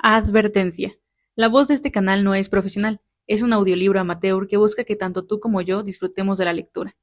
Advertencia. La voz de este canal no es profesional, es un audiolibro amateur que busca que tanto tú como yo disfrutemos de la lectura.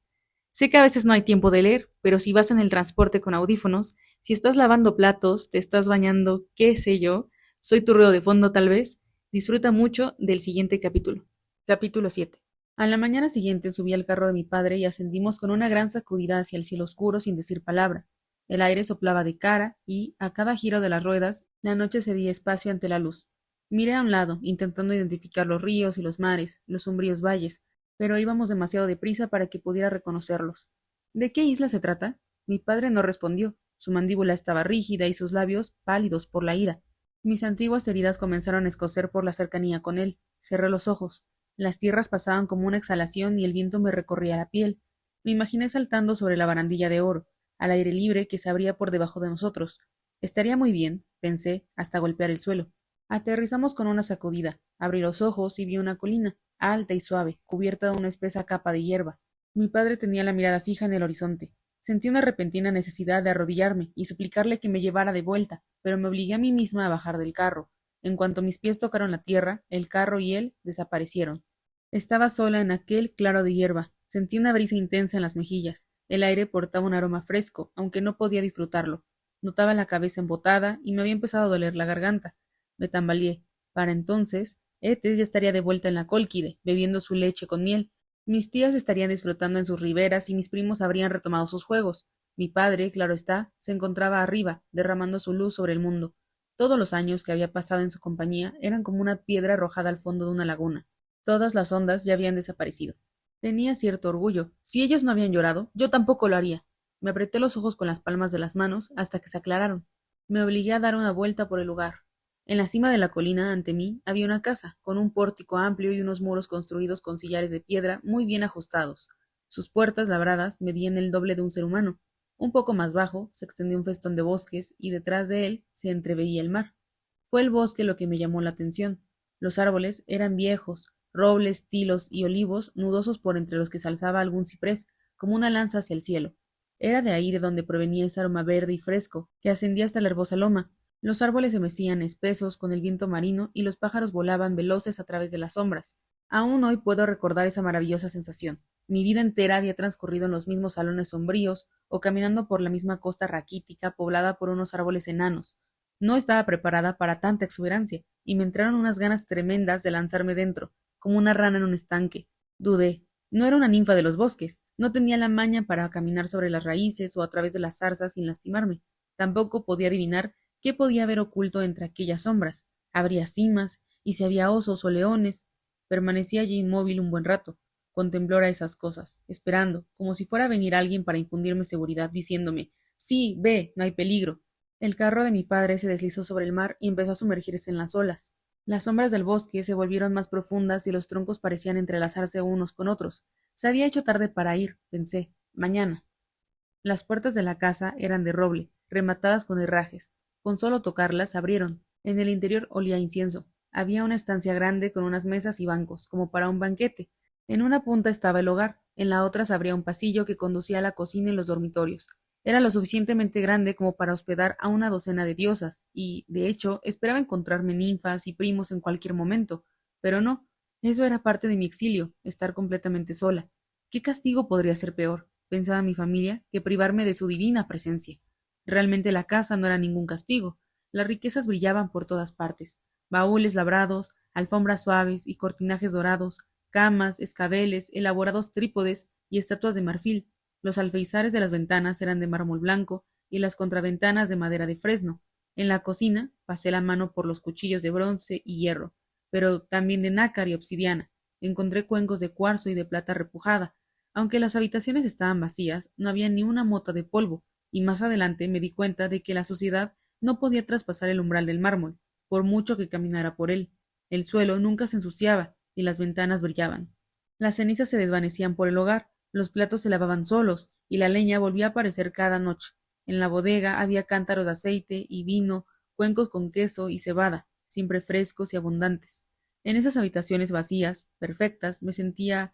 Sé que a veces no hay tiempo de leer, pero si vas en el transporte con audífonos, si estás lavando platos, te estás bañando, qué sé yo, soy tu ruido de fondo tal vez, disfruta mucho del siguiente capítulo. Capítulo 7. A la mañana siguiente subí al carro de mi padre y ascendimos con una gran sacudida hacia el cielo oscuro sin decir palabra. El aire soplaba de cara y, a cada giro de las ruedas, la noche cedía espacio ante la luz. Miré a un lado, intentando identificar los ríos y los mares, los sombríos valles, pero íbamos demasiado deprisa para que pudiera reconocerlos. ¿De qué isla se trata? Mi padre no respondió. Su mandíbula estaba rígida y sus labios pálidos por la ira. Mis antiguas heridas comenzaron a escocer por la cercanía con él. Cerré los ojos. Las tierras pasaban como una exhalación y el viento me recorría la piel. Me imaginé saltando sobre la barandilla de oro, al aire libre que se abría por debajo de nosotros. Estaría muy bien, pensé, hasta golpear el suelo. Aterrizamos con una sacudida. Abrí los ojos y vi una colina, alta y suave, cubierta de una espesa capa de hierba. Mi padre tenía la mirada fija en el horizonte. Sentí una repentina necesidad de arrodillarme y suplicarle que me llevara de vuelta, pero me obligué a mí misma a bajar del carro. En cuanto mis pies tocaron la tierra, el carro y él desaparecieron. Estaba sola en aquel claro de hierba. Sentí una brisa intensa en las mejillas. El aire portaba un aroma fresco, aunque no podía disfrutarlo. Notaba la cabeza embotada y me había empezado a doler la garganta. Me tambaleé. Para entonces, Etes ya estaría de vuelta en la Cólquide, bebiendo su leche con miel. Mis tías estarían disfrutando en sus riberas y mis primos habrían retomado sus juegos. Mi padre, claro está, se encontraba arriba, derramando su luz sobre el mundo. Todos los años que había pasado en su compañía eran como una piedra arrojada al fondo de una laguna. Todas las ondas ya habían desaparecido. Tenía cierto orgullo. Si ellos no habían llorado, yo tampoco lo haría. Me apreté los ojos con las palmas de las manos hasta que se aclararon. Me obligué a dar una vuelta por el lugar. En la cima de la colina, ante mí, había una casa, con un pórtico amplio y unos muros construidos con sillares de piedra muy bien ajustados. Sus puertas labradas medían el doble de un ser humano. Un poco más bajo se extendía un festón de bosques y detrás de él se entreveía el mar. Fue el bosque lo que me llamó la atención. Los árboles eran viejos, robles, tilos y olivos nudosos por entre los que se alzaba algún ciprés, como una lanza hacia el cielo. Era de ahí de donde provenía ese aroma verde y fresco, que ascendía hasta la herbosa loma. Los árboles se mecían espesos con el viento marino y los pájaros volaban veloces a través de las sombras. Aún hoy puedo recordar esa maravillosa sensación. Mi vida entera había transcurrido en los mismos salones sombríos o caminando por la misma costa raquítica poblada por unos árboles enanos. No estaba preparada para tanta exuberancia, y me entraron unas ganas tremendas de lanzarme dentro, como una rana en un estanque. Dudé. No era una ninfa de los bosques, no tenía la maña para caminar sobre las raíces o a través de las zarzas sin lastimarme. Tampoco podía adivinar qué podía haber oculto entre aquellas sombras. Habría cimas, y si había osos o leones. Permanecí allí inmóvil un buen rato. Contempló a esas cosas, esperando, como si fuera a venir alguien para infundirme seguridad, diciéndome sí, ve, no hay peligro. El carro de mi padre se deslizó sobre el mar y empezó a sumergirse en las olas. Las sombras del bosque se volvieron más profundas y los troncos parecían entrelazarse unos con otros. Se había hecho tarde para ir, pensé. Mañana. Las puertas de la casa eran de roble, rematadas con herrajes. Con solo tocarlas se abrieron. En el interior olía a incienso. Había una estancia grande con unas mesas y bancos, como para un banquete. En una punta estaba el hogar, en la otra se abría un pasillo que conducía a la cocina y los dormitorios. Era lo suficientemente grande como para hospedar a una docena de diosas, y, de hecho, esperaba encontrarme ninfas y primos en cualquier momento. Pero no, eso era parte de mi exilio, estar completamente sola. ¿Qué castigo podría ser peor, pensaba mi familia, que privarme de su divina presencia? Realmente la casa no era ningún castigo. Las riquezas brillaban por todas partes. Baúles labrados, alfombras suaves y cortinajes dorados, camas, escabeles, elaborados trípodes y estatuas de marfil. Los alféizares de las ventanas eran de mármol blanco y las contraventanas de madera de fresno. En la cocina pasé la mano por los cuchillos de bronce y hierro, pero también de nácar y obsidiana. Encontré cuencos de cuarzo y de plata repujada. Aunque las habitaciones estaban vacías, no había ni una mota de polvo, y más adelante me di cuenta de que la suciedad no podía traspasar el umbral del mármol, por mucho que caminara por él. El suelo nunca se ensuciaba y las ventanas brillaban. Las cenizas se desvanecían por el hogar, los platos se lavaban solos y la leña volvía a aparecer cada noche. En la bodega había cántaros de aceite y vino, cuencos con queso y cebada, siempre frescos y abundantes. En esas habitaciones vacías, perfectas, me sentía,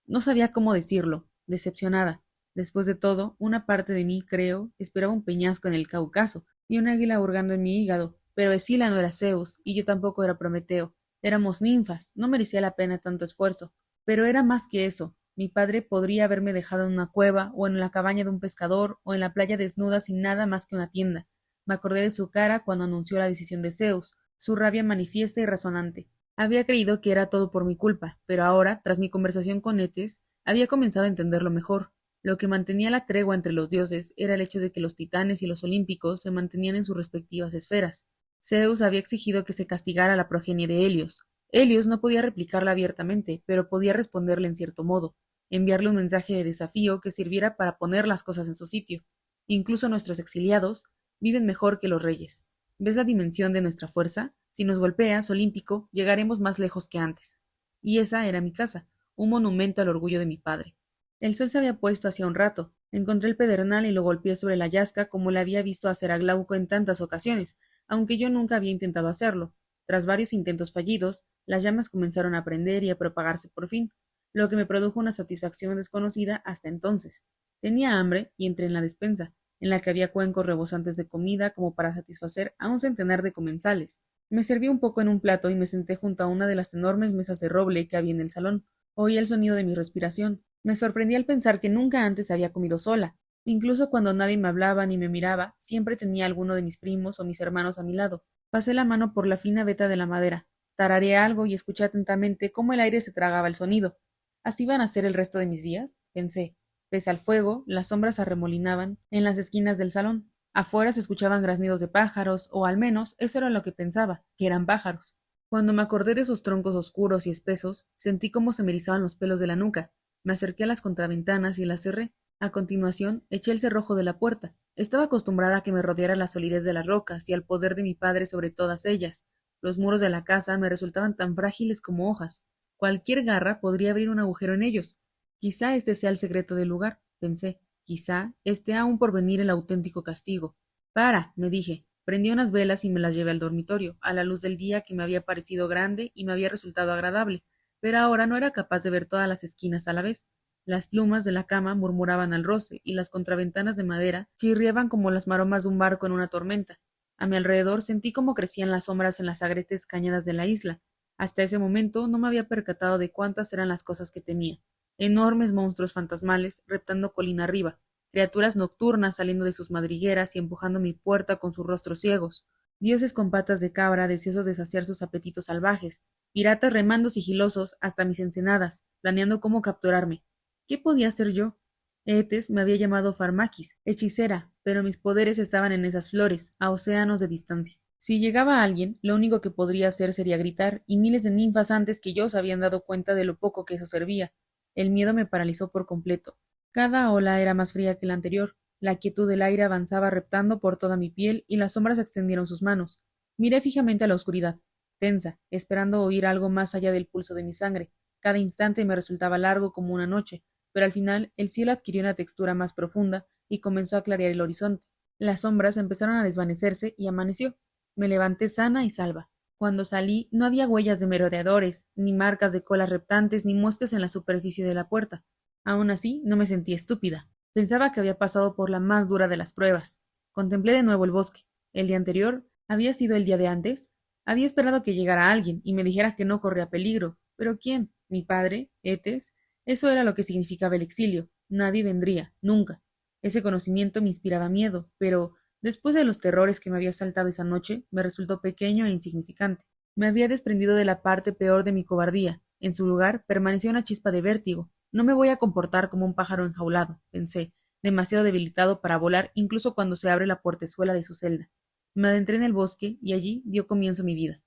no sabía cómo decirlo, decepcionada. Después de todo, una parte de mí, creo, esperaba un peñasco en el Cáucaso y un águila hurgando en mi hígado. pero Escila no era Zeus, y yo tampoco era Prometeo. Éramos ninfas, no merecía la pena tanto esfuerzo. Pero era más que eso. Mi padre podría haberme dejado en una cueva, o en la cabaña de un pescador, o en la playa desnuda sin nada más que una tienda. Me acordé de su cara cuando anunció la decisión de Zeus, su rabia manifiesta y razonante. Había creído que era todo por mi culpa, pero ahora, tras mi conversación con Etes, había comenzado a entenderlo mejor. Lo que mantenía la tregua entre los dioses era el hecho de que los titanes y los olímpicos se mantenían en sus respectivas esferas. Zeus había exigido que se castigara a la progenie de Helios. Helios no podía replicarla abiertamente, pero podía responderle en cierto modo, enviarle un mensaje de desafío que sirviera para poner las cosas en su sitio. Incluso nuestros exiliados viven mejor que los reyes. ¿Ves la dimensión de nuestra fuerza? Si nos golpeas, Olímpico, llegaremos más lejos que antes. Y esa era mi casa, un monumento al orgullo de mi padre. El sol se había puesto hacía un rato. Encontré el pedernal y lo golpeé sobre la yasca como le había visto hacer a Glauco en tantas ocasiones, aunque yo nunca había intentado hacerlo. Tras varios intentos fallidos, las llamas comenzaron a prender y a propagarse por fin, lo que me produjo una satisfacción desconocida hasta entonces. Tenía hambre y entré en la despensa, en la que había cuencos rebosantes de comida como para satisfacer a un centenar de comensales. Me serví un poco en un plato y me senté junto a una de las enormes mesas de roble que había en el salón. Oí el sonido de mi respiración. Me sorprendí al pensar que nunca antes había comido sola. Incluso cuando nadie me hablaba ni me miraba, siempre tenía alguno de mis primos o mis hermanos a mi lado. Pasé la mano por la fina veta de la madera. Tarareé algo y escuché atentamente cómo el aire se tragaba el sonido. ¿Así van a ser el resto de mis días? Pensé. Pese al fuego, las sombras arremolinaban en las esquinas del salón. Afuera se escuchaban graznidos de pájaros, o al menos eso era lo que pensaba, que eran pájaros. Cuando me acordé de esos troncos oscuros y espesos, sentí cómo se me erizaban los pelos de la nuca. Me acerqué a las contraventanas y las cerré. A continuación, eché el cerrojo de la puerta. Estaba acostumbrada a que me rodeara la solidez de las rocas y al poder de mi padre sobre todas ellas. Los muros de la casa me resultaban tan frágiles como hojas. Cualquier garra podría abrir un agujero en ellos. Quizá este sea el secreto del lugar, pensé. Quizá esté aún por venir el auténtico castigo. Para, me dije. Prendí unas velas y me las llevé al dormitorio, a la luz del día que me había parecido grande y me había resultado agradable, pero ahora no era capaz de ver todas las esquinas a la vez. Las plumas de la cama murmuraban al roce, y las contraventanas de madera chirriaban como las maromas de un barco en una tormenta. A mi alrededor sentí cómo crecían las sombras en las agrestes cañadas de la isla. Hasta ese momento no me había percatado de cuántas eran las cosas que temía. Enormes monstruos fantasmales reptando colina arriba, criaturas nocturnas saliendo de sus madrigueras y empujando mi puerta con sus rostros ciegos, dioses con patas de cabra deseosos de saciar sus apetitos salvajes, piratas remando sigilosos hasta mis ensenadas, planeando cómo capturarme. ¿Qué podía hacer yo? Etes me había llamado Farmaquis, hechicera, pero mis poderes estaban en esas flores, a océanos de distancia. Si llegaba alguien, lo único que podría hacer sería gritar, y miles de ninfas antes que yo se habían dado cuenta de lo poco que eso servía. El miedo me paralizó por completo. Cada ola era más fría que la anterior. La quietud del aire avanzaba reptando por toda mi piel y las sombras extendieron sus manos. Miré fijamente a la oscuridad, tensa, esperando oír algo más allá del pulso de mi sangre. Cada instante me resultaba largo como una noche, pero al final el cielo adquirió una textura más profunda y comenzó a clarear el horizonte. Las sombras empezaron a desvanecerse y amaneció. Me levanté sana y salva. Cuando salí no había huellas de merodeadores, ni marcas de colas reptantes, ni moscas en la superficie de la puerta. Aún así, no me sentí estúpida. Pensaba que había pasado por la más dura de las pruebas. Contemplé de nuevo el bosque. El día anterior había sido el día de antes. Había esperado que llegara alguien y me dijera que no corría peligro. ¿Pero quién? ¿Mi padre? ¿Etes? Eso era lo que significaba el exilio. Nadie vendría, nunca. Ese conocimiento me inspiraba miedo, pero después de los terrores que me había saltado esa noche, me resultó pequeño e insignificante. Me había desprendido de la parte peor de mi cobardía. En su lugar permanecía una chispa de vértigo. No me voy a comportar como un pájaro enjaulado, pensé, demasiado debilitado para volar incluso cuando se abre la portezuela de su celda. Me adentré en el bosque y allí dio comienzo mi vida.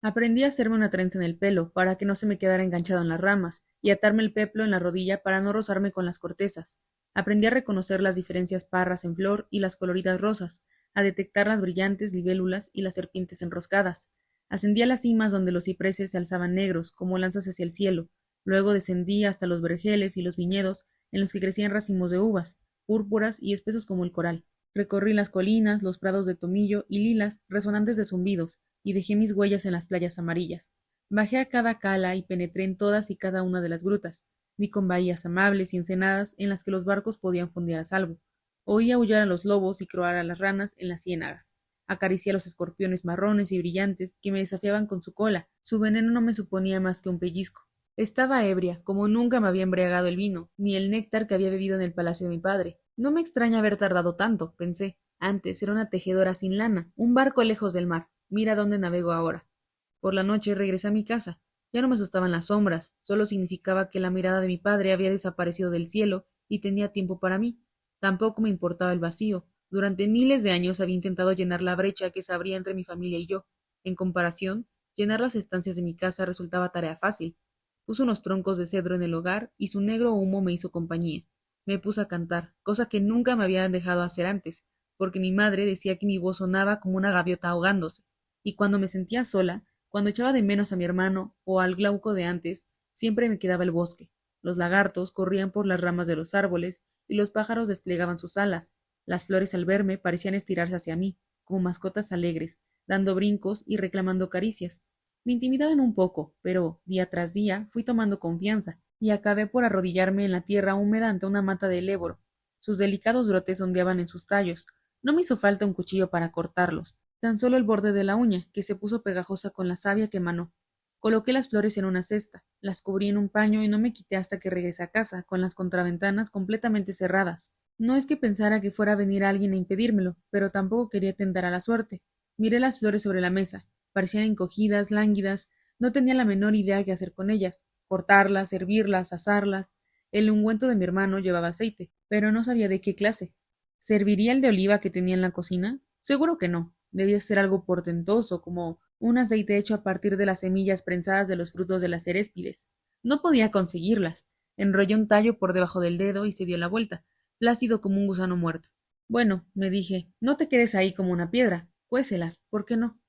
Aprendí a hacerme una trenza en el pelo para que no se me quedara enganchado en las ramas y atarme el peplo en la rodilla para no rozarme con las cortezas. Aprendí a reconocer las diferencias parras en flor y las coloridas rosas, a detectar las brillantes libélulas y las serpientes enroscadas. Ascendí a las cimas donde los cipreses se alzaban negros como lanzas hacia el cielo. Luego descendí hasta los vergeles y los viñedos en los que crecían racimos de uvas, púrpuras y espesos como el coral. Recorrí las colinas, los prados de tomillo y lilas resonantes de zumbidos, y dejé mis huellas en las playas amarillas. Bajé a cada cala y penetré en todas y cada una de las grutas. Di con bahías amables y ensenadas en las que los barcos podían fondear a salvo. Oí aullar a los lobos y croar a las ranas en las ciénagas. Acaricié a los escorpiones marrones y brillantes que me desafiaban con su cola. Su veneno no me suponía más que un pellizco. Estaba ebria, como nunca me había embriagado el vino, ni el néctar que había bebido en el palacio de mi padre. No me extraña haber tardado tanto, pensé. Antes era una tejedora sin lana, un barco lejos del mar. Mira dónde navego ahora. Por la noche regresé a mi casa. Ya no me asustaban las sombras, solo significaba que la mirada de mi padre había desaparecido del cielo y tenía tiempo para mí. Tampoco me importaba el vacío. Durante miles de años había intentado llenar la brecha que se abría entre mi familia y yo. En comparación, llenar las estancias de mi casa resultaba tarea fácil. Puse unos troncos de cedro en el hogar y su negro humo me hizo compañía. Me puse a cantar, cosa que nunca me habían dejado hacer antes, porque mi madre decía que mi voz sonaba como una gaviota ahogándose, y cuando me sentía sola, cuando echaba de menos a mi hermano o al Glauco de antes, siempre me quedaba el bosque. Los lagartos corrían por las ramas de los árboles y los pájaros desplegaban sus alas. Las flores al verme parecían estirarse hacia mí, como mascotas alegres, dando brincos y reclamando caricias. Me intimidaban un poco, pero, día tras día, fui tomando confianza, y acabé por arrodillarme en la tierra húmeda ante una mata de éleboro. Sus delicados brotes ondeaban en sus tallos. No me hizo falta un cuchillo para cortarlos, tan solo el borde de la uña, que se puso pegajosa con la savia que emanó. Coloqué las flores en una cesta, las cubrí en un paño y no me quité hasta que regresé a casa, con las contraventanas completamente cerradas. No es que pensara que fuera a venir alguien a impedírmelo, pero tampoco quería tentar a la suerte. Miré las flores sobre la mesa. Parecían encogidas, lánguidas. No tenía la menor idea qué hacer con ellas. Cortarlas, hervirlas, asarlas. El ungüento de mi hermano llevaba aceite, pero no sabía de qué clase. ¿Serviría el de oliva que tenía en la cocina? Seguro que no. Debía ser algo portentoso, como un aceite hecho a partir de las semillas prensadas de los frutos de las ceréspides. No podía conseguirlas. Enrollé un tallo por debajo del dedo y se dio la vuelta, plácido como un gusano muerto. Bueno, me dije, no te quedes ahí como una piedra. Cuécelas, ¿por qué no?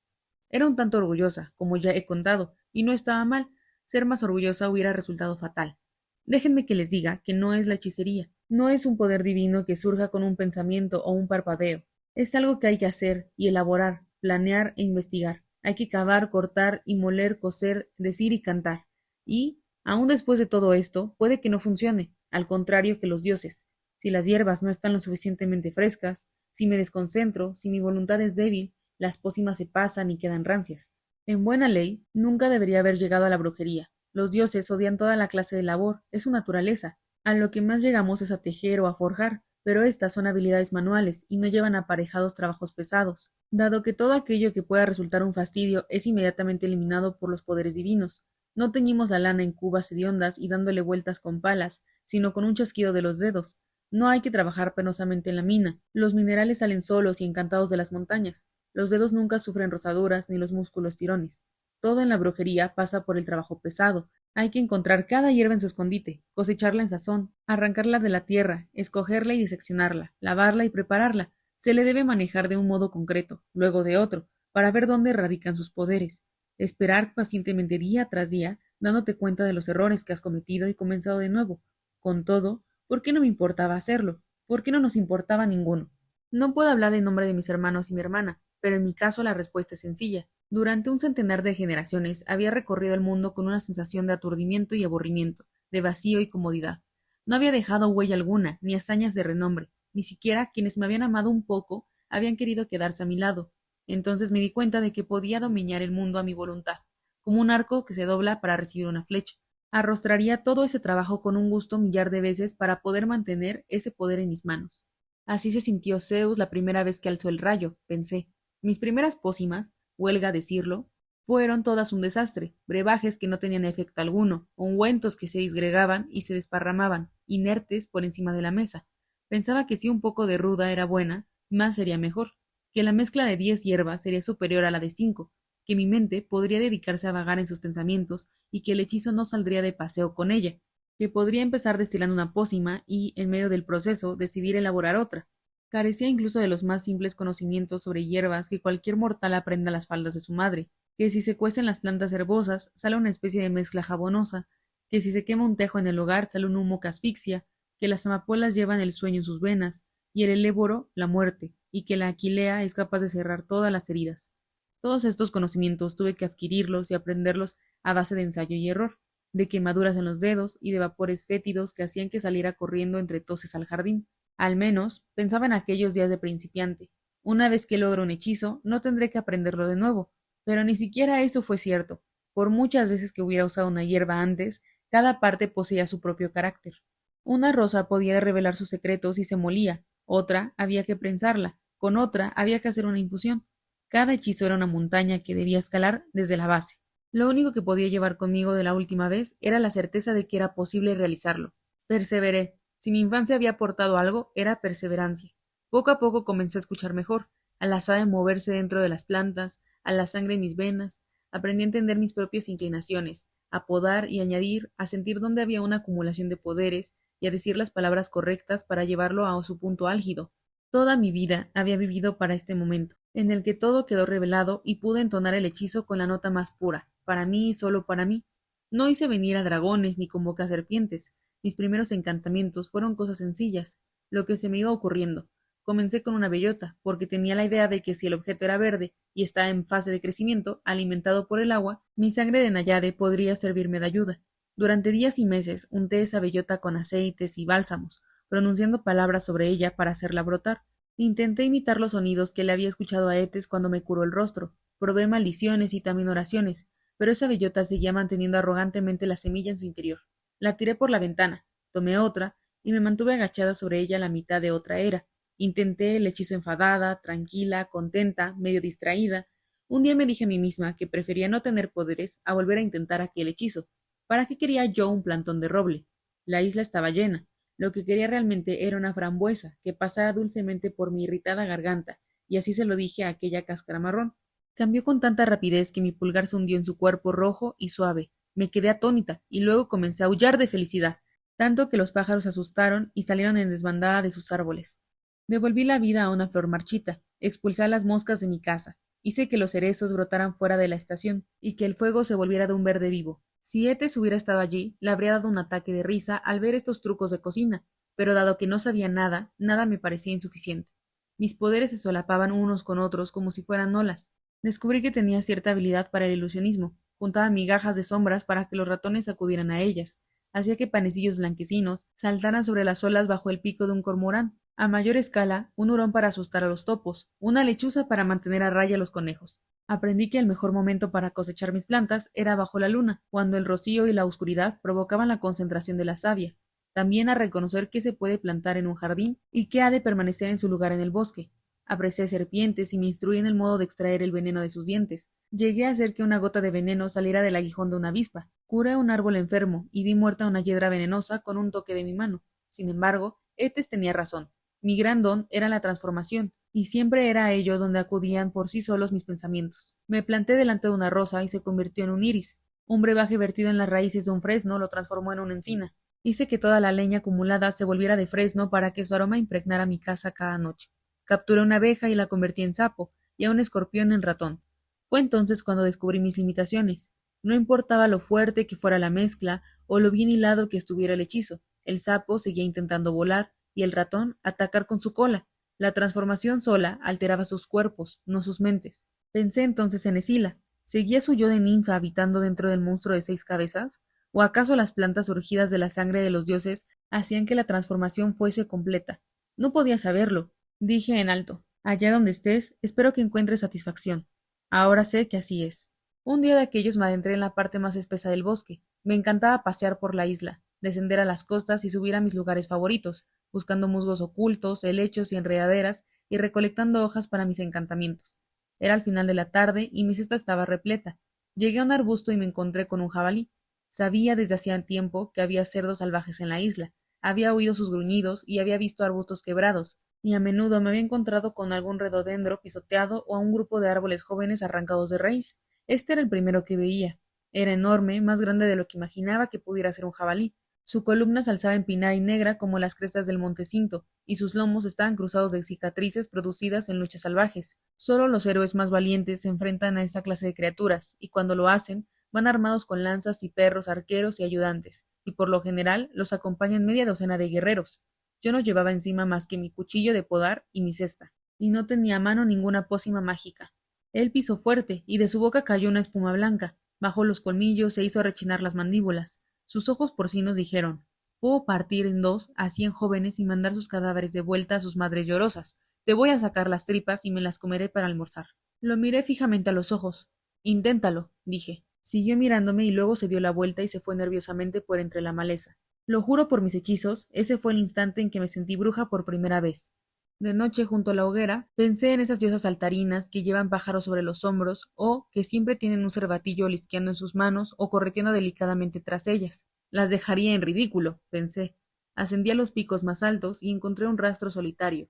Era un tanto orgullosa, como ya he contado, y no estaba mal. Ser más orgullosa hubiera resultado fatal. Déjenme que les diga que no es la hechicería, no es un poder divino que surja con un pensamiento o un parpadeo. Es algo que hay que hacer y elaborar, planear e investigar. Hay que cavar, cortar y moler, coser, decir y cantar. Y, aun después de todo esto, puede que no funcione, al contrario que los dioses. Si las hierbas no están lo suficientemente frescas, si me desconcentro, si mi voluntad es débil, las pócimas se pasan y quedan rancias. En buena ley, nunca debería haber llegado a la brujería. Los dioses odian toda la clase de labor, es su naturaleza. A lo que más llegamos es a tejer o a forjar, pero estas son habilidades manuales y no llevan aparejados trabajos pesados, dado que todo aquello que pueda resultar un fastidio es inmediatamente eliminado por los poderes divinos. No teñimos la lana en cubas hediondas y dándole vueltas con palas, sino con un chasquido de los dedos. No hay que trabajar penosamente en la mina, los minerales salen solos y encantados de las montañas. Los dedos nunca sufren rozaduras ni los músculos tirones. Todo en la brujería pasa por el trabajo pesado. Hay que encontrar cada hierba en su escondite, cosecharla en sazón, arrancarla de la tierra, escogerla y diseccionarla, lavarla y prepararla. Se le debe manejar de un modo concreto, luego de otro, para ver dónde radican sus poderes. Esperar pacientemente día tras día, dándote cuenta de los errores que has cometido y comenzado de nuevo. Con todo, ¿por qué no me importaba hacerlo? ¿Por qué no nos importaba ninguno? No puedo hablar en nombre de mis hermanos y mi hermana, pero en mi caso la respuesta es sencilla. Durante un centenar de generaciones había recorrido el mundo con una sensación de aturdimiento y aburrimiento, de vacío y comodidad. No había dejado huella alguna, ni hazañas de renombre, ni siquiera quienes me habían amado un poco habían querido quedarse a mi lado. Entonces me di cuenta de que podía dominar el mundo a mi voluntad, como un arco que se dobla para recibir una flecha. Arrostraría todo ese trabajo con un gusto millar de veces para poder mantener ese poder en mis manos. Así se sintió Zeus la primera vez que alzó el rayo, pensé. Mis primeras pócimas, huelga decirlo, fueron todas un desastre, brebajes que no tenían efecto alguno, ungüentos que se disgregaban y se desparramaban, inertes por encima de la mesa. Pensaba que si un poco de ruda era buena, más sería mejor, que la mezcla de 10 hierbas sería superior a la de 5, que mi mente podría dedicarse a vagar en sus pensamientos y que el hechizo no saldría de paseo con ella, que podría empezar destilando una pócima y, en medio del proceso, decidir elaborar otra. Carecía incluso de los más simples conocimientos sobre hierbas que cualquier mortal aprenda a las faldas de su madre, que si se cuecen las plantas herbosas sale una especie de mezcla jabonosa, que si se quema un tejo en el hogar sale un humo que asfixia, que las amapolas llevan el sueño en sus venas, y el eléboro la muerte, y que la aquilea es capaz de cerrar todas las heridas. Todos estos conocimientos tuve que adquirirlos y aprenderlos a base de ensayo y error, de quemaduras en los dedos y de vapores fétidos que hacían que saliera corriendo entre toses al jardín. Al menos, pensaba en aquellos días de principiante. Una vez que logro un hechizo, no tendré que aprenderlo de nuevo. Pero ni siquiera eso fue cierto. Por muchas veces que hubiera usado una hierba antes, cada parte poseía su propio carácter. Una rosa podía revelar sus secretos y se molía, otra había que prensarla, con otra había que hacer una infusión. Cada hechizo era una montaña que debía escalar desde la base. Lo único que podía llevar conmigo de la última vez era la certeza de que era posible realizarlo. Perseveré. Si mi infancia había aportado algo, era perseverancia. Poco a poco comencé a escuchar mejor, a la sabe moverse dentro de las plantas, a la sangre en mis venas, aprendí a entender mis propias inclinaciones, a podar y añadir, a sentir dónde había una acumulación de poderes y a decir las palabras correctas para llevarlo a su punto álgido. Toda mi vida había vivido para este momento, en el que todo quedó revelado y pude entonar el hechizo con la nota más pura, para mí y solo para mí. No hice venir a dragones ni convoqué a serpientes. Mis primeros encantamientos fueron cosas sencillas, lo que se me iba ocurriendo. Comencé con una bellota, porque tenía la idea de que si el objeto era verde y estaba en fase de crecimiento, alimentado por el agua, mi sangre de Nayade podría servirme de ayuda. Durante días y meses unté esa bellota con aceites y bálsamos, pronunciando palabras sobre ella para hacerla brotar. Intenté imitar los sonidos que le había escuchado a Etes cuando me curó el rostro. Probé maldiciones y también oraciones, pero esa bellota seguía manteniendo arrogantemente la semilla en su interior. La tiré por la ventana, tomé otra y me mantuve agachada sobre ella la mitad de otra era. Intenté el hechizo enfadada, tranquila, contenta, medio distraída. Un día me dije a mí misma que prefería no tener poderes a volver a intentar aquel hechizo. ¿Para qué quería yo un plantón de roble? La isla estaba llena. Lo que quería realmente era una frambuesa que pasara dulcemente por mi irritada garganta, y así se lo dije a aquella cáscara marrón. Cambió con tanta rapidez que mi pulgar se hundió en su cuerpo rojo y suave. Me quedé atónita y luego comencé a aullar de felicidad, tanto que los pájaros se asustaron y salieron en desbandada de sus árboles. Devolví la vida a una flor marchita, expulsé a las moscas de mi casa, hice que los cerezos brotaran fuera de la estación y que el fuego se volviera de un verde vivo. Si Etes hubiera estado allí, le habría dado un ataque de risa al ver estos trucos de cocina, pero dado que no sabía nada, nada me parecía insuficiente. Mis poderes se solapaban unos con otros como si fueran olas. Descubrí que tenía cierta habilidad para el ilusionismo. Juntaba migajas de sombras para que los ratones acudieran a ellas. Hacía que panecillos blanquecinos saltaran sobre las olas bajo el pico de un cormorán. A mayor escala, un hurón para asustar a los topos, una lechuza para mantener a raya a los conejos. Aprendí que el mejor momento para cosechar mis plantas era bajo la luna, cuando el rocío y la oscuridad provocaban la concentración de la savia. También a reconocer qué se puede plantar en un jardín y qué ha de permanecer en su lugar en el bosque. Aprecié serpientes y me instruí en el modo de extraer el veneno de sus dientes. Llegué a hacer que una gota de veneno saliera del aguijón de una avispa. Curé un árbol enfermo y di muerte a una hiedra venenosa con un toque de mi mano. Sin embargo, Etes tenía razón. Mi gran don era la transformación, y siempre era a ello donde acudían por sí solos mis pensamientos. Me planté delante de una rosa y se convirtió en un iris. Un brebaje vertido en las raíces de un fresno lo transformó en una encina. Hice que toda la leña acumulada se volviera de fresno para que su aroma impregnara mi casa cada noche. Capturé una abeja y la convertí en sapo, y a un escorpión en ratón. Fue entonces cuando descubrí mis limitaciones. No importaba lo fuerte que fuera la mezcla o lo bien hilado que estuviera el hechizo. El sapo seguía intentando volar y el ratón atacar con su cola. La transformación sola alteraba sus cuerpos, no sus mentes. Pensé entonces en Escila. ¿Seguía su yo de ninfa habitando dentro del monstruo de 6 cabezas? ¿O acaso las plantas surgidas de la sangre de los dioses hacían que la transformación fuese completa? No podía saberlo. Dije en alto: allá donde estés, espero que encuentres satisfacción. Ahora sé que así es. Un día de aquellos me adentré en la parte más espesa del bosque. Me encantaba pasear por la isla, descender a las costas y subir a mis lugares favoritos, buscando musgos ocultos, helechos y enredaderas, y recolectando hojas para mis encantamientos. Era al final de la tarde y mi cesta estaba repleta. Llegué a un arbusto y me encontré con un jabalí. Sabía desde hacía tiempo que había cerdos salvajes en la isla. Había oído sus gruñidos y había visto arbustos quebrados, y a menudo me había encontrado con algún rododendro pisoteado o a un grupo de árboles jóvenes arrancados de raíz. Este era el primero que veía. Era enorme, más grande de lo que imaginaba que pudiera ser un jabalí. Su columna se alzaba empinada y negra como las crestas del monte Cinto, y sus lomos estaban cruzados de cicatrices producidas en luchas salvajes. Solo los héroes más valientes se enfrentan a esta clase de criaturas, y cuando lo hacen, van armados con lanzas y perros, arqueros y ayudantes, y por lo general los acompañan media docena de guerreros. Yo no llevaba encima más que mi cuchillo de podar y mi cesta, y no tenía a mano ninguna pócima mágica. Él pisó fuerte, y de su boca cayó una espuma blanca, bajó los colmillos e hizo rechinar las mandíbulas. Sus ojos porcinos dijeron: puedo partir en dos a 100 jóvenes y mandar sus cadáveres de vuelta a sus madres llorosas, Te voy a sacar las tripas y me las comeré para almorzar. Lo miré fijamente a los ojos. Inténtalo, dije. Siguió mirándome y luego se dio la vuelta y se fue nerviosamente por entre la maleza. Lo juro por mis hechizos, ese fue el instante en que me sentí bruja por primera vez. De noche, junto a la hoguera, pensé en esas diosas saltarinas que llevan pájaros sobre los hombros o que siempre tienen un cervatillo olisqueando en sus manos o correteando delicadamente tras ellas. Las dejaría en ridículo, pensé. Ascendí a los picos más altos y encontré un rastro solitario.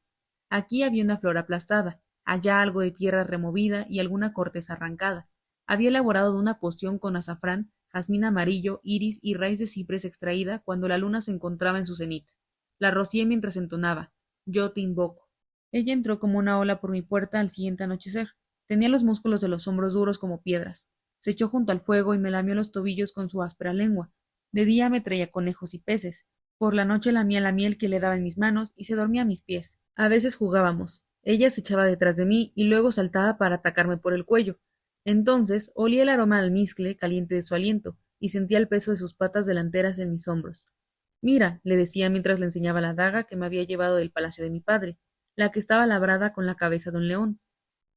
Aquí había una flor aplastada, allá algo de tierra removida y alguna corteza arrancada. Había elaborado de una poción con azafrán, jazmín amarillo, iris y raíz de ciprés extraída cuando la luna se encontraba en su cenit. La rocié mientras entonaba: yo te invoco. Ella entró como una ola por mi puerta al siguiente anochecer. Tenía los músculos de los hombros duros como piedras. Se echó junto al fuego y me lamió los tobillos con su áspera lengua. De día me traía conejos y peces. Por la noche lamía la miel que le daba en mis manos y se dormía a mis pies. A veces jugábamos. Ella se echaba detrás de mí y luego saltaba para atacarme por el cuello. Entonces olía el aroma al almizcle caliente de su aliento y sentía el peso de sus patas delanteras en mis hombros. Mira, le decía mientras le enseñaba la daga que me había llevado del palacio de mi padre, la que estaba labrada con la cabeza de un león.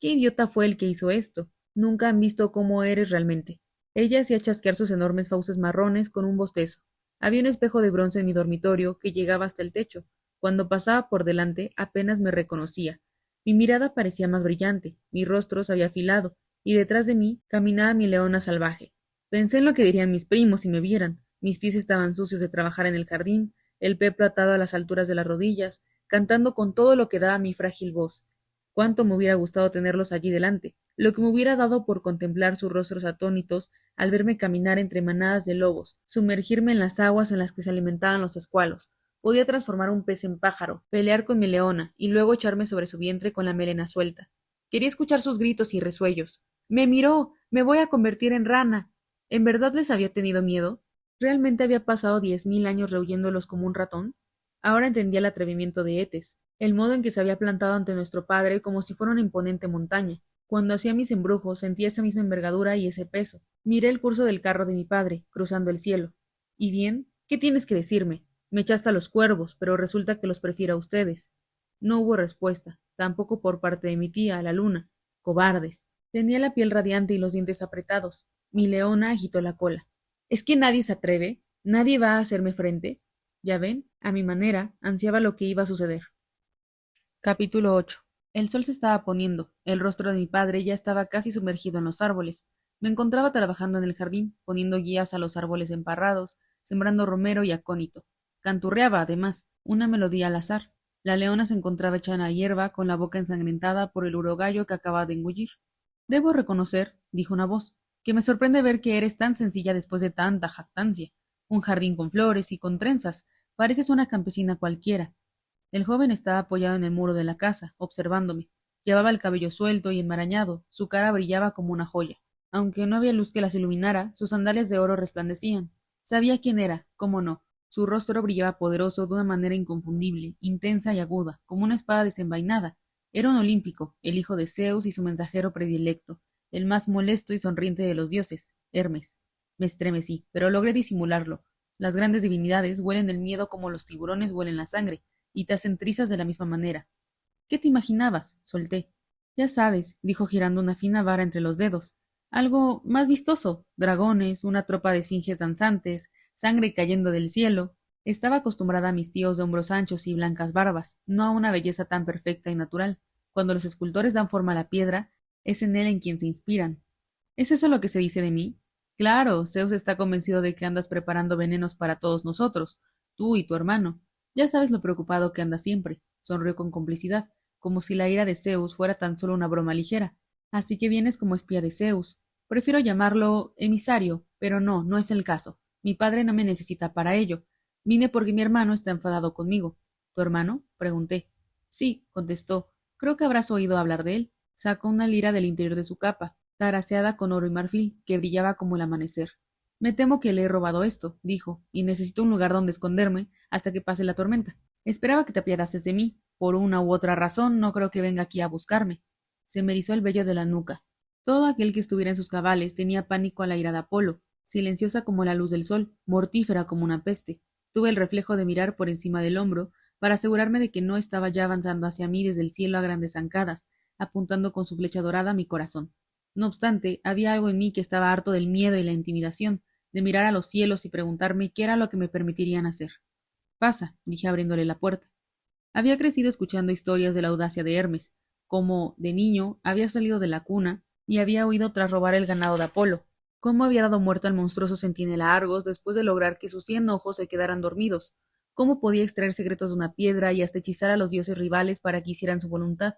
¿Qué idiota fue el que hizo esto? Nunca han visto cómo eres realmente. Ella hacía chasquear sus enormes fauces marrones con un bostezo. Había un espejo de bronce en mi dormitorio que llegaba hasta el techo. Cuando pasaba por delante apenas me reconocía. Mi mirada parecía más brillante, mi rostro se había afilado, y detrás de mí caminaba mi leona salvaje. Pensé en lo que dirían mis primos si me vieran. Mis pies estaban sucios de trabajar en el jardín, el peplo atado a las alturas de las rodillas, cantando con todo lo que daba mi frágil voz. Cuánto me hubiera gustado tenerlos allí delante, lo que me hubiera dado por contemplar sus rostros atónitos al verme caminar entre manadas de lobos, sumergirme en las aguas en las que se alimentaban los escualos. Podía transformar un pez en pájaro, pelear con mi leona y luego echarme sobre su vientre con la melena suelta. Quería escuchar sus gritos y resuellos. Me miró. Me voy a convertir en rana. ¿En verdad les había tenido miedo? ¿Realmente había pasado 10.000 años rehuyéndolos como un ratón? Ahora entendía el atrevimiento de Etes, el modo en que se había plantado ante nuestro padre como si fuera una imponente montaña. Cuando hacía mis embrujos sentía esa misma envergadura y ese peso. Miré el curso del carro de mi padre, cruzando el cielo. ¿Y bien? ¿Qué tienes que decirme? Me echaste a los cuervos, pero resulta que los prefiero a ustedes. No hubo respuesta, tampoco por parte de mi tía, la luna. Cobardes. Tenía la piel radiante y los dientes apretados. Mi leona agitó la cola. ¿Es que nadie se atreve? ¿Nadie va a hacerme frente? Ya ven, a mi manera, ansiaba lo que iba a suceder. Capítulo 8. El sol se estaba poniendo. El rostro de mi padre ya estaba casi sumergido en los árboles. Me encontraba trabajando en el jardín, poniendo guías a los árboles emparrados, sembrando romero y acónito. Canturreaba, además, una melodía al azar. La leona se encontraba hecha en la hierba, con la boca ensangrentada por el urogallo que acaba de engullir. Debo reconocer, dijo una voz, que me sorprende ver que eres tan sencilla después de tanta jactancia. Un jardín con flores y con trenzas. Pareces una campesina cualquiera. El joven estaba apoyado en el muro de la casa, observándome. Llevaba el cabello suelto y enmarañado, su cara brillaba como una joya. Aunque no había luz que las iluminara, sus sandalias de oro resplandecían. Sabía quién era, cómo no. Su rostro brillaba poderoso de una manera inconfundible, intensa y aguda, como una espada desenvainada. Era un olímpico, el hijo de Zeus y su mensajero predilecto, el más molesto y sonriente de los dioses, Hermes. Me estremecí, pero logré disimularlo. Las grandes divinidades huelen el miedo como los tiburones huelen la sangre, y te hacen trizas de la misma manera. ¿Qué te imaginabas? Solté. Ya sabes, dijo girando una fina vara entre los dedos. Algo más vistoso. Dragones, una tropa de esfinges danzantes, sangre cayendo del cielo. Estaba acostumbrada a mis tíos de hombros anchos y blancas barbas, no a una belleza tan perfecta y natural. Cuando los escultores dan forma a la piedra, es en él en quien se inspiran. ¿Es eso lo que se dice de mí? Claro, Zeus está convencido de que andas preparando venenos para todos nosotros, tú y tu hermano. Ya sabes lo preocupado que anda siempre. Sonrió con complicidad, como si la ira de Zeus fuera tan solo una broma ligera. Así que vienes como espía de Zeus. Prefiero llamarlo emisario, pero no, no es el caso. Mi padre no me necesita para ello. Vine porque mi hermano está enfadado conmigo. ¿Tu hermano? Pregunté. Sí, contestó. Creo que habrás oído hablar de él. Sacó una lira del interior de su capa, taraseada con oro y marfil, que brillaba como el amanecer. Me temo que le he robado esto, dijo, y necesito un lugar donde esconderme hasta que pase la tormenta. Esperaba que te apiadases de mí. Por una u otra razón no creo que venga aquí a buscarme. Se me erizó el vello de la nuca. Todo aquel que estuviera en sus cabales tenía pánico a la ira de Apolo, silenciosa como la luz del sol, mortífera como una peste. Tuve el reflejo de mirar por encima del hombro, para asegurarme de que no estaba ya avanzando hacia mí desde el cielo a grandes zancadas, apuntando con su flecha dorada a mi corazón. No obstante, había algo en mí que estaba harto del miedo y la intimidación, de mirar a los cielos y preguntarme qué era lo que me permitirían hacer. Pasa, dije abriéndole la puerta. Había crecido escuchando historias de la audacia de Hermes, como, de niño, había salido de la cuna y había huido tras robar el ganado de Apolo, cómo había dado muerte al monstruoso centinela Argos después de lograr que sus 100 ojos se quedaran dormidos, cómo podía extraer secretos de una piedra y hasta hechizar a los dioses rivales para que hicieran su voluntad.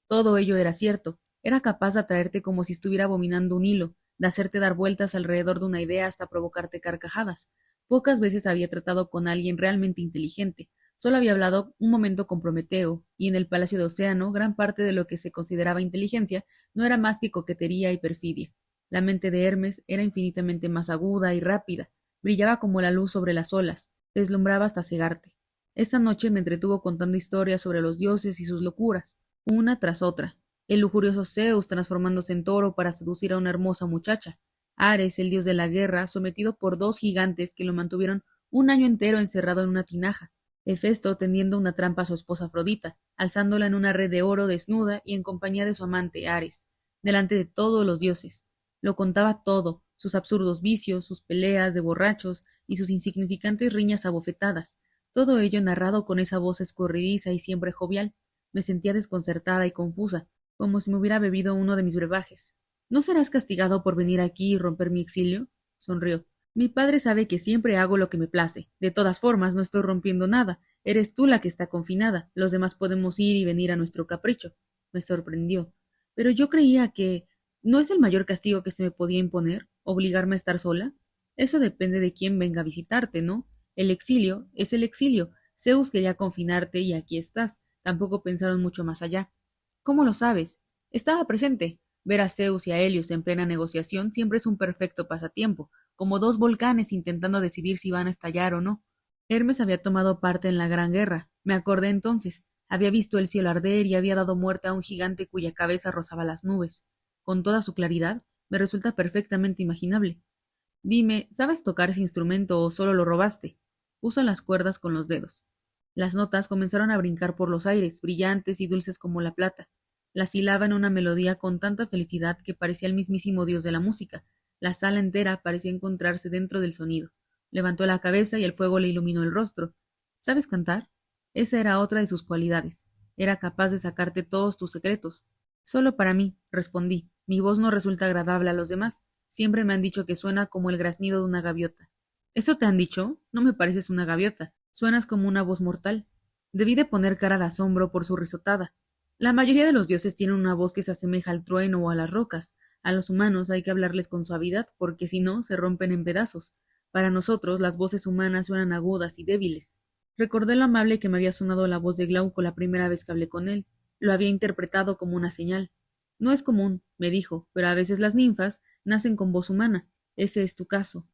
Todo ello era cierto, era capaz de atraerte como si estuviera abominando un hilo, de hacerte dar vueltas alrededor de una idea hasta provocarte carcajadas. Pocas veces había tratado con alguien realmente inteligente, solo había hablado un momento con Prometeo, y en el Palacio de Océano gran parte de lo que se consideraba inteligencia no era más que coquetería y perfidia. La mente de Hermes era infinitamente más aguda y rápida, brillaba como la luz sobre las olas, deslumbraba hasta cegarte. Esa noche me entretuvo contando historias sobre los dioses y sus locuras, una tras otra. El lujurioso Zeus transformándose en toro para seducir a una hermosa muchacha. Ares, el dios de la guerra, sometido por 2 gigantes que lo mantuvieron un año entero encerrado en una tinaja. Hefesto tendiendo una trampa a su esposa Afrodita, alzándola en una red de oro desnuda y en compañía de su amante Ares, delante de todos los dioses. Lo contaba todo, sus absurdos vicios, sus peleas de borrachos y sus insignificantes riñas abofetadas, todo ello narrado con esa voz escurridiza y siempre jovial. Me sentía desconcertada y confusa, como si me hubiera bebido uno de mis brebajes. ¿No serás castigado por venir aquí y romper mi exilio? Sonrió. Mi padre sabe que siempre hago lo que me place. De todas formas, no estoy rompiendo nada. Eres tú la que está confinada. Los demás podemos ir y venir a nuestro capricho. Me sorprendió. Pero yo creía que... ¿No es el mayor castigo que se me podía imponer? ¿Obligarme a estar sola? Eso depende de quién venga a visitarte, ¿no? El exilio es el exilio. Zeus quería confinarte y aquí estás. Tampoco pensaron mucho más allá. ¿Cómo lo sabes? Estaba presente. Ver a Zeus y a Helios en plena negociación siempre es un perfecto pasatiempo, como 2 volcanes intentando decidir si van a estallar o no. Hermes había tomado parte en la Gran Guerra. Me acordé entonces. Había visto el cielo arder y había dado muerte a un gigante cuya cabeza rozaba las nubes. Con toda su claridad, me resulta perfectamente imaginable. Dime, ¿sabes tocar ese instrumento o solo lo robaste? Usa las cuerdas con los dedos. Las notas comenzaron a brincar por los aires, brillantes y dulces como la plata. Las hilaba en una melodía con tanta felicidad que parecía el mismísimo dios de la música. La sala entera parecía encontrarse dentro del sonido. Levantó la cabeza y el fuego le iluminó el rostro. ¿Sabes cantar? Esa era otra de sus cualidades. Era capaz de sacarte todos tus secretos. Solo para mí, respondí. Mi voz no resulta agradable a los demás. Siempre me han dicho que suena como el graznido de una gaviota. ¿Eso te han dicho? No me pareces una gaviota. Suenas como una voz mortal. Debí de poner cara de asombro por su risotada. La mayoría de los dioses tienen una voz que se asemeja al trueno o a las rocas. A los humanos hay que hablarles con suavidad, porque si no, se rompen en pedazos. Para nosotros, las voces humanas suenan agudas y débiles. Recordé lo amable que me había sonado la voz de Glauco la primera vez que hablé con él. Lo había interpretado como una señal. No es común, me dijo, pero a veces las ninfas nacen con voz humana. Ese es tu caso.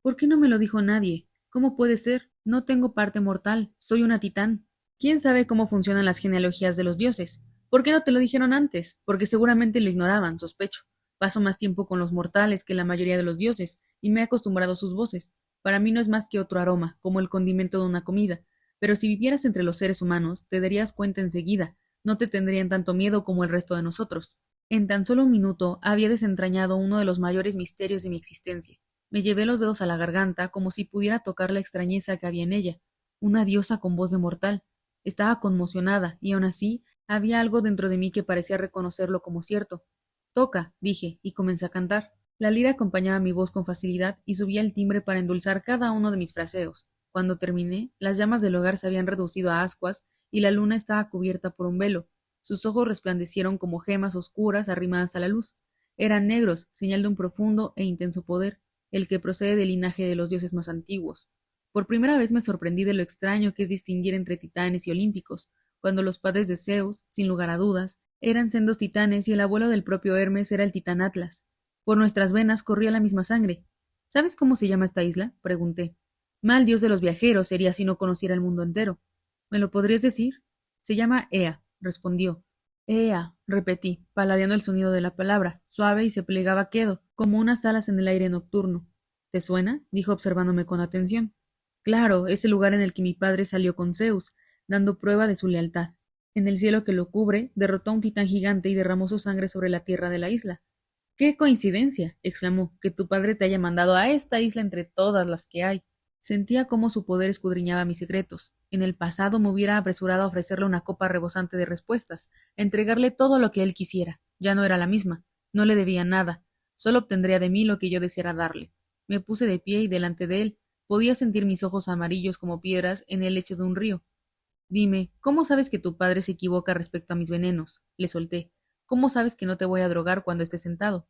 ¿Por qué no me lo dijo nadie? ¿Cómo puede ser? No tengo parte mortal, soy una titán. ¿Quién sabe cómo funcionan las genealogías de los dioses? ¿Por qué no te lo dijeron antes? Porque seguramente lo ignoraban, sospecho. Paso más tiempo con los mortales que la mayoría de los dioses, y me he acostumbrado a sus voces. Para mí no es más que otro aroma, como el condimento de una comida. Pero si vivieras entre los seres humanos, te darías cuenta enseguida. No te tendrían tanto miedo como el resto de nosotros. En tan solo un minuto había desentrañado uno de los mayores misterios de mi existencia. Me llevé los dedos a la garganta como si pudiera tocar la extrañeza que había en ella. Una diosa con voz de mortal. Estaba conmocionada, y aun así había algo dentro de mí que parecía reconocerlo como cierto. Toca, dije, y comencé a cantar. La lira acompañaba mi voz con facilidad y subía el timbre para endulzar cada uno de mis fraseos. Cuando terminé, las llamas del hogar se habían reducido a ascuas y la luna estaba cubierta por un velo. Sus ojos resplandecieron como gemas oscuras arrimadas a la luz. Eran negros, señal de un profundo e intenso poder, el que procede del linaje de los dioses más antiguos. Por primera vez me sorprendí de lo extraño que es distinguir entre titanes y olímpicos, cuando los padres de Zeus, sin lugar a dudas, eran sendos titanes y el abuelo del propio Hermes era el titán Atlas. Por nuestras venas corría la misma sangre. ¿Sabes cómo se llama esta isla? Pregunté. Mal dios de los viajeros sería si no conociera el mundo entero. ¿Me lo podrías decir? Se llama Ea, respondió. Ea, repetí, paladeando el sonido de la palabra, suave y se plegaba quedo, como unas alas en el aire nocturno. ¿Te suena? Dijo observándome con atención. Claro, es el lugar en el que mi padre salió con Zeus. dando prueba de su lealtad. En el cielo que lo cubre, derrotó a un titán gigante y derramó su sangre sobre la tierra de la isla. ¡Qué coincidencia!, exclamó, que tu padre te haya mandado a esta isla entre todas las que hay. Sentía cómo su poder escudriñaba mis secretos. En el pasado me hubiera apresurado a ofrecerle una copa rebosante de respuestas, a entregarle todo lo que él quisiera. Ya no era la misma. No le debía nada. Solo obtendría de mí lo que yo deseara darle. Me puse de pie y delante de él podía sentir mis ojos amarillos como piedras en el lecho de un río. Dime, ¿cómo sabes que tu padre se equivoca respecto a mis venenos? Le solté. ¿Cómo sabes que no te voy a drogar cuando estés sentado?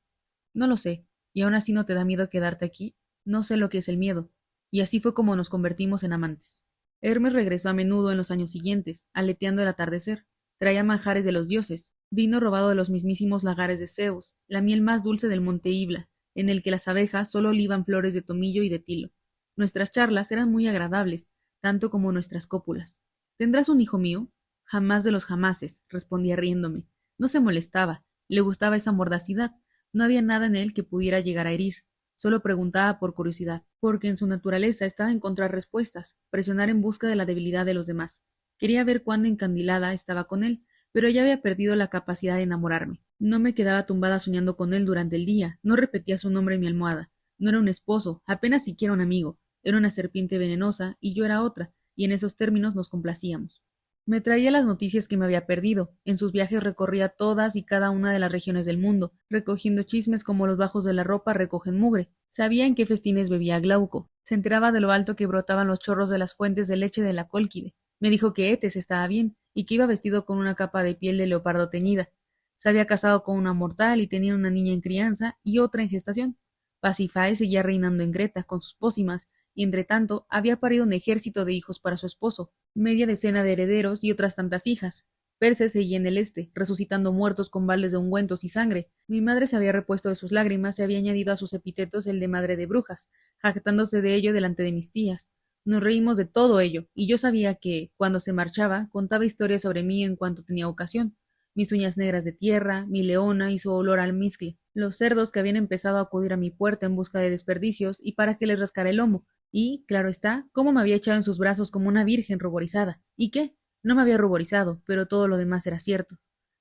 No lo sé. ¿Y aún así no te da miedo quedarte aquí? No sé lo que es el miedo. Y así fue como nos convertimos en amantes. Hermes regresó a menudo en los años siguientes, aleteando el atardecer. Traía manjares de los dioses, vino robado de los mismísimos lagares de Zeus, la miel más dulce del monte Ibla, en el que las abejas solo olivan flores de tomillo y de tilo. Nuestras charlas eran muy agradables, tanto como nuestras cópulas. ¿Tendrás un hijo mío? Jamás de los jamases, respondía riéndome. No se molestaba, le gustaba esa mordacidad. No había nada en él que pudiera llegar a herir. Solo preguntaba por curiosidad, porque en su naturaleza estaba encontrar respuestas, presionar en busca de la debilidad de los demás. Quería ver cuán encandilada estaba con él, pero ya había perdido la capacidad de enamorarme. No me quedaba tumbada soñando con él durante el día, no repetía su nombre en mi almohada. No era un esposo, apenas siquiera un amigo. Era una serpiente venenosa y yo era otra, y en esos términos nos complacíamos. Me traía las noticias que me había perdido. En sus viajes recorría todas y cada una de las regiones del mundo, recogiendo chismes como los bajos de la ropa recogen mugre. Sabía en qué festines bebía Glauco. Se enteraba de lo alto que brotaban los chorros de las fuentes de leche de la Cólquide. Me dijo que Etes estaba bien y que iba vestido con una capa de piel de leopardo teñida. Se había casado con una mortal y tenía una niña en crianza y otra en gestación. Pasífae seguía reinando en Creta con sus pócimas y entretanto había parido un ejército de hijos para su esposo, media decena de herederos y otras tantas hijas. Perse seguía en el este, resucitando muertos con baldes de ungüentos y sangre. Mi madre se había repuesto de sus lágrimas y había añadido a sus epítetos el de madre de brujas, jactándose de ello delante de mis tías. Nos reímos de todo ello, y yo sabía que, cuando se marchaba, contaba historias sobre mí en cuanto tenía ocasión. Mis uñas negras de tierra, mi leona y su olor al almizcle. Los cerdos que habían empezado a acudir a mi puerta en busca de desperdicios y para que les rascara el lomo, y, claro está, cómo me había echado en sus brazos como una virgen ruborizada. ¿Y qué? No me había ruborizado, pero todo lo demás era cierto.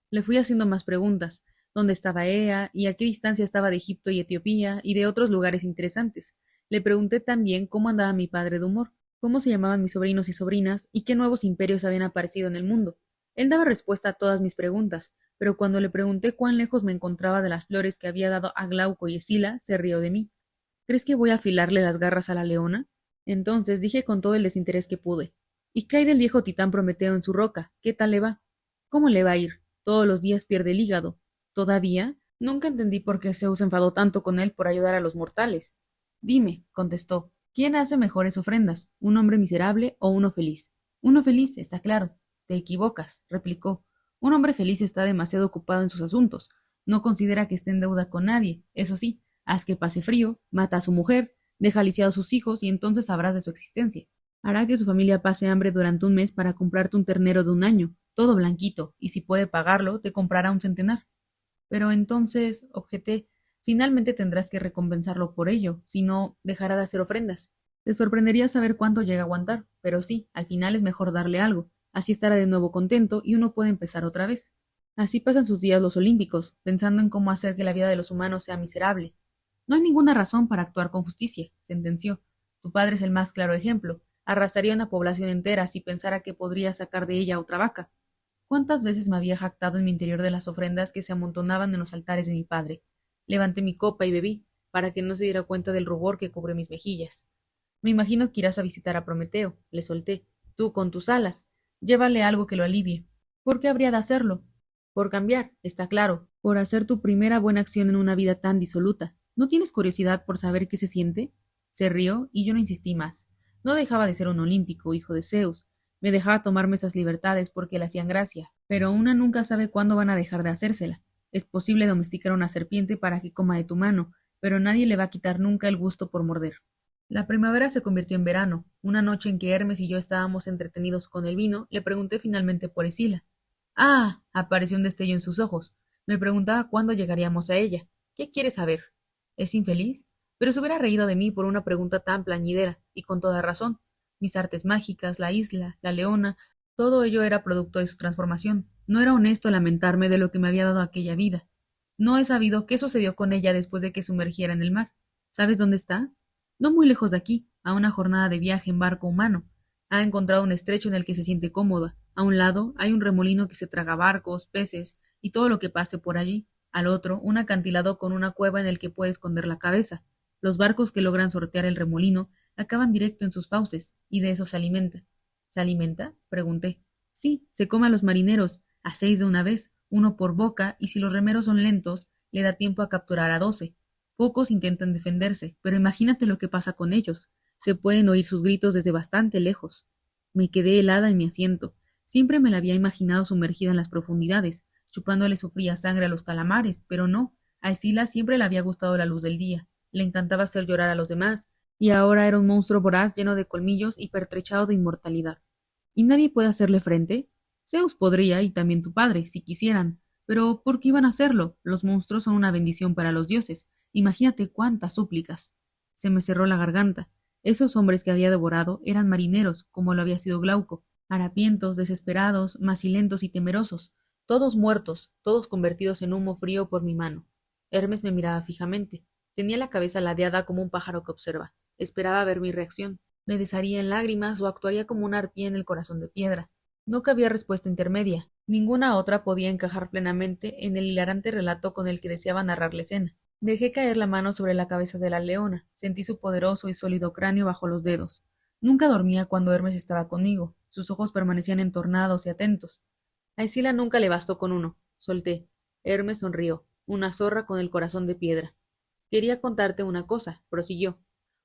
Le fui haciendo más preguntas. ¿Dónde estaba Ea? ¿Y a qué distancia estaba de Egipto y Etiopía? Y de otros lugares interesantes. Le pregunté también cómo andaba mi padre de humor, cómo se llamaban mis sobrinos y sobrinas, y qué nuevos imperios habían aparecido en el mundo. Él daba respuesta a todas mis preguntas, pero cuando le pregunté cuán lejos me encontraba de las flores que había dado a Glauco y Escila, se rió de mí. ¿Crees que voy a afilarle las garras a la leona? Entonces dije con todo el desinterés que pude. ¿Y qué hay del viejo titán Prometeo en su roca? ¿Qué tal le va? ¿Cómo le va a ir? Todos los días pierde el hígado. ¿Todavía? Nunca entendí por qué Zeus se enfadó tanto con él por ayudar a los mortales. Dime, contestó, ¿quién hace mejores ofrendas, un hombre miserable o uno feliz? Uno feliz, está claro. Te equivocas, replicó. Un hombre feliz está demasiado ocupado en sus asuntos. No considera que esté en deuda con nadie. Eso sí, haz que pase frío, mata a su mujer, deja lisiados a sus hijos y entonces sabrás de su existencia. Hará que su familia pase hambre durante un mes para comprarte un ternero de un año, todo blanquito, y si puede pagarlo, te comprará un centenar. Pero entonces, objeté, finalmente tendrás que recompensarlo por ello, si no, dejará de hacer ofrendas. Te sorprendería saber cuánto llega a aguantar, pero sí, al final es mejor darle algo, así estará de nuevo contento y uno puede empezar otra vez. Así pasan sus días los olímpicos, pensando en cómo hacer que la vida de los humanos sea miserable. No hay ninguna razón para actuar con justicia, sentenció. Tu padre es el más claro ejemplo. Arrasaría una población entera si pensara que podría sacar de ella otra vaca. ¿Cuántas veces me había jactado en mi interior de las ofrendas que se amontonaban en los altares de mi padre? Levanté mi copa y bebí, para que no se diera cuenta del rubor que cubre mis mejillas. Me imagino que irás a visitar a Prometeo, le solté. Tú con tus alas. Llévale algo que lo alivie. ¿Por qué habría de hacerlo? Por cambiar, está claro. Por hacer tu primera buena acción en una vida tan disoluta. ¿No tienes curiosidad por saber qué se siente? Se rió y yo no insistí más. No dejaba de ser un olímpico, hijo de Zeus. Me dejaba tomarme esas libertades porque le hacían gracia, pero una nunca sabe cuándo van a dejar de hacérsela. Es posible domesticar una serpiente para que coma de tu mano, pero nadie le va a quitar nunca el gusto por morder. La primavera se convirtió en verano. Una noche en que Hermes y yo estábamos entretenidos con el vino, le pregunté finalmente por Escila. ¡Ah! Apareció un destello en sus ojos. Me preguntaba cuándo llegaríamos a ella. ¿Qué quiere saber? ¿Es infeliz? Pero se hubiera reído de mí por una pregunta tan plañidera, y con toda razón. Mis artes mágicas, la isla, la leona, Todo ello era producto de su transformación. No era honesto lamentarme de lo que me había dado aquella vida. No he sabido qué sucedió con ella después de que sumergiera en el mar. ¿Sabes dónde está? No muy lejos de aquí, a una jornada de viaje en barco humano. Ha encontrado un estrecho en el que se siente cómoda. A un lado hay un remolino que se traga barcos, peces y todo lo que pase por allí. Al otro, un acantilado con una cueva en el que puede esconder la cabeza. Los barcos que logran sortear el remolino acaban directo en sus fauces, y de eso se alimenta. ¿Se alimenta? Pregunté. Sí, se come a los marineros, a 6 de una vez, uno por boca, y si los remeros son lentos, le da tiempo a capturar a 12. Pocos intentan defenderse, pero imagínate lo que pasa con ellos. Se pueden oír sus gritos desde bastante lejos. Me quedé helada en mi asiento. Siempre me la había imaginado sumergida en las profundidades, chupándole su fría sangre a los calamares, pero no. A Escila siempre le había gustado la luz del día. Le encantaba hacer llorar a los demás, y ahora era un monstruo voraz lleno de colmillos y pertrechado de inmortalidad. ¿Y nadie puede hacerle frente? Zeus podría, y también tu padre, si quisieran. Pero ¿por qué iban a hacerlo? Los monstruos son una bendición para los dioses. Imagínate cuántas súplicas. Se me cerró la garganta. Esos hombres que había devorado eran marineros, como lo había sido Glauco, harapientos, desesperados, macilentos y temerosos, todos muertos, todos convertidos en humo frío por mi mano. Hermes me miraba fijamente. Tenía la cabeza ladeada como un pájaro que observa. Esperaba ver mi reacción. Me desharía en lágrimas o actuaría como una arpía en el corazón de piedra. No cabía respuesta intermedia. Ninguna otra podía encajar plenamente en el hilarante relato con el que deseaba narrar la escena. Dejé caer la mano sobre la cabeza de la leona. Sentí su poderoso y sólido cráneo bajo los dedos. Nunca dormía cuando Hermes estaba conmigo. Sus ojos permanecían entornados y atentos. A Escila nunca le bastó con uno. Solté. Hermes sonrió. Una zorra con el corazón de piedra. Quería contarte una cosa, prosiguió.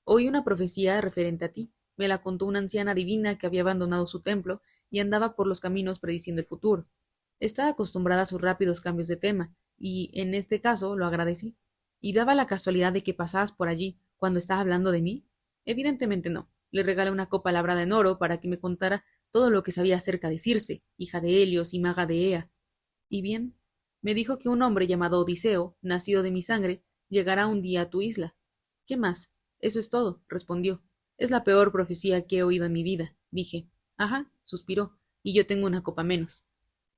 Oí una profecía referente a ti. Me la contó una anciana divina que había abandonado su templo y andaba por los caminos prediciendo el futuro. Estaba acostumbrada a sus rápidos cambios de tema, y, en este caso, lo agradecí. ¿Y daba la casualidad de que pasabas por allí cuando estaba hablando de mí? Evidentemente no. Le regalé una copa labrada en oro para que me contara todo lo que sabía acerca de Circe, hija de Helios y maga de Ea. ¿Y bien? Me dijo que un hombre llamado Odiseo, nacido de mi sangre, llegará un día a tu isla. ¿Qué más? Eso es todo, respondió. Es la peor profecía que he oído en mi vida, dije. Ajá, suspiró, y yo tengo una copa menos.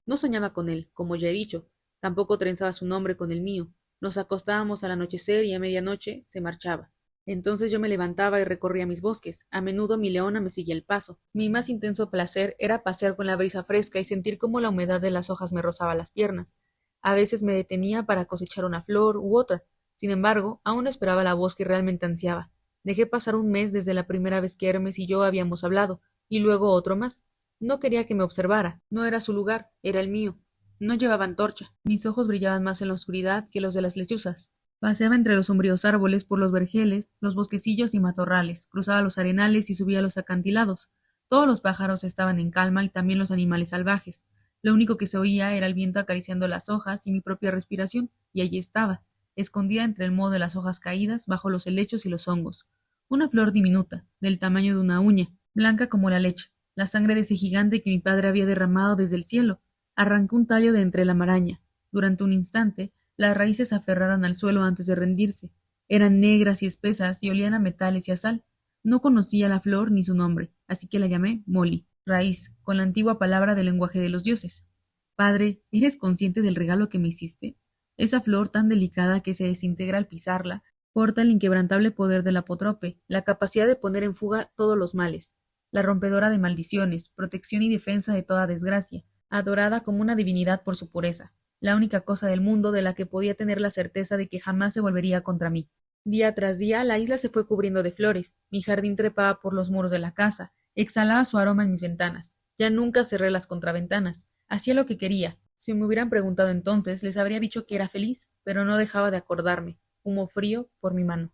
No soñaba con él, como ya he dicho, tampoco trenzaba su nombre con el mío. Nos acostábamos al anochecer y a medianoche se marchaba. Entonces yo me levantaba y recorría mis bosques. A menudo mi leona me seguía el paso. Mi más intenso placer era pasear con la brisa fresca y sentir cómo la humedad de las hojas me rozaba las piernas. A veces me detenía para cosechar una flor u otra. Sin embargo, aún esperaba la voz que realmente ansiaba. Dejé pasar un mes desde la primera vez que Hermes y yo habíamos hablado, y luego otro más. No quería que me observara. No era su lugar, era el mío. No llevaba antorcha. Mis ojos brillaban más en la oscuridad que los de las lechuzas. Paseaba entre los sombríos árboles, por los vergeles, los bosquecillos y matorrales, cruzaba los arenales y subía los acantilados. Todos los pájaros estaban en calma y también los animales salvajes. Lo único que se oía era el viento acariciando las hojas y mi propia respiración, y allí estaba, escondida entre el moho de las hojas caídas, bajo los helechos y los hongos. Una flor diminuta, del tamaño de una uña, blanca como la leche, la sangre de ese gigante que mi padre había derramado desde el cielo. Arrancó un tallo de entre la maraña. Durante un instante, las raíces se aferraron al suelo antes de rendirse. Eran negras y espesas y olían a metales y a sal. No conocía la flor ni su nombre, así que la llamé Molly, raíz, con la antigua palabra del lenguaje de los dioses. Padre, ¿eres consciente del regalo que me hiciste? Esa flor tan delicada que se desintegra al pisarla, porta el inquebrantable poder del apotrope, la capacidad de poner en fuga todos los males, la rompedora de maldiciones, protección y defensa de toda desgracia, adorada como una divinidad por su pureza, la única cosa del mundo de la que podía tener la certeza de que jamás se volvería contra mí. Día tras día la isla se fue cubriendo de flores, mi jardín trepaba por los muros de la casa, exhalaba su aroma en mis ventanas. Ya nunca cerré las contraventanas, hacía lo que quería. Si me hubieran preguntado entonces, les habría dicho que era feliz, pero no dejaba de acordarme. Humo frío por mi mano.